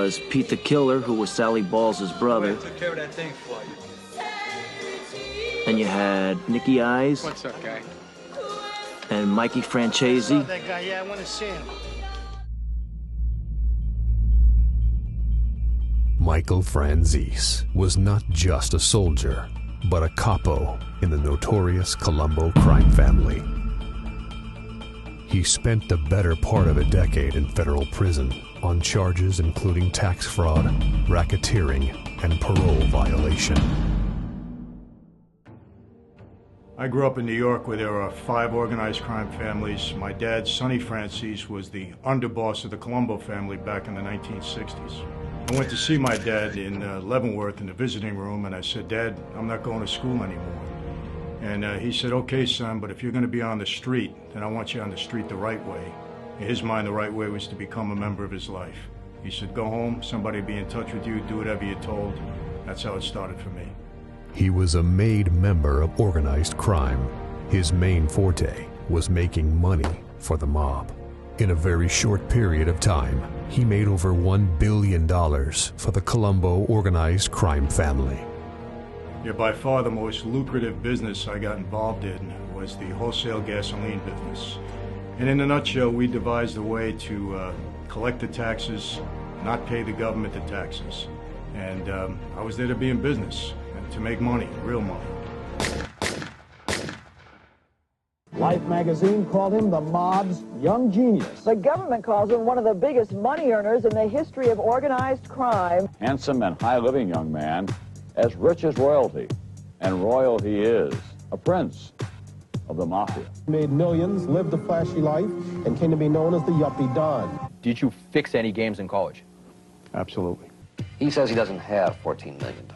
was Pete the Killer, who was Sally Balls' brother. I took care of that thing for you. And you had Nicky Eyes. What's up, guy? And Mikey Franzese. I saw that guy. Yeah, I want to see him. Michael Franzese was not just a soldier, but a capo in the notorious Colombo crime family. He spent the better part of a decade in federal prison on charges including tax fraud, racketeering, and parole violation. I grew up in New York where there are 5 organized crime families. My dad, Sonny Franzese, was the underboss of the Colombo family back in the 1960s. I went to see my dad in Leavenworth in the visiting room, and I said, "Dad, I'm not going to school anymore." And he said, "Okay, son, but if you're going to be on the street, then I want you on the street the right way." In his mind, the right way was to become a member of his life. He said, "Go home, somebody will be in touch with you, do whatever you're told." That's how it started for me. He was a made member of organized crime. His main forte was making money for the mob. In a very short period of time, he made over $1 billion for the Colombo organized crime family. Yeah, by far the most lucrative business I got involved in was the wholesale gasoline business. And in a nutshell, we devised a way to collect the taxes, not pay the government the taxes. And I was there to be in business and to make money, real money. Life magazine called him the mob's young genius. The government calls him one of the biggest money earners in the history of organized crime. Handsome and high-living young man, as rich as royalty. And royalty is a prince of the Mafia. Made millions, lived a flashy life, and came to be known as the Yuppie Don. Did you fix any games in college? Absolutely. He says he doesn't have $14 million.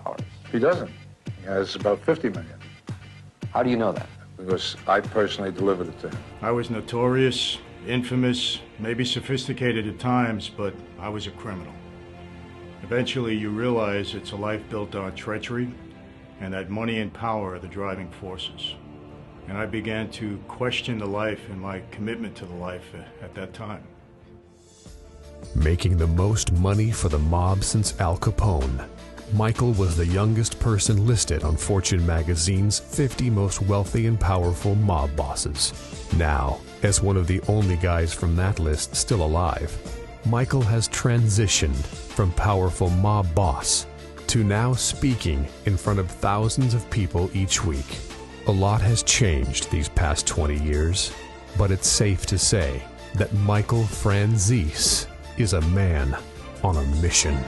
He doesn't. He has about $50 million. How do you know that? Because I personally delivered it to him. I was notorious, infamous, maybe sophisticated at times, but I was a criminal. Eventually, you realize it's a life built on treachery, and that money and power are the driving forces. And I began to question the life and my commitment to the life at that time. Making the most money for the mob since Al Capone, Michael was the youngest person listed on Fortune magazine's 50 most wealthy and powerful mob bosses. Now, as one of the only guys from that list still alive, Michael has transitioned from powerful mob boss to now speaking in front of thousands of people each week. A lot has changed these past 20 years, but it's safe to say that Michael Franzese is a man on a mission.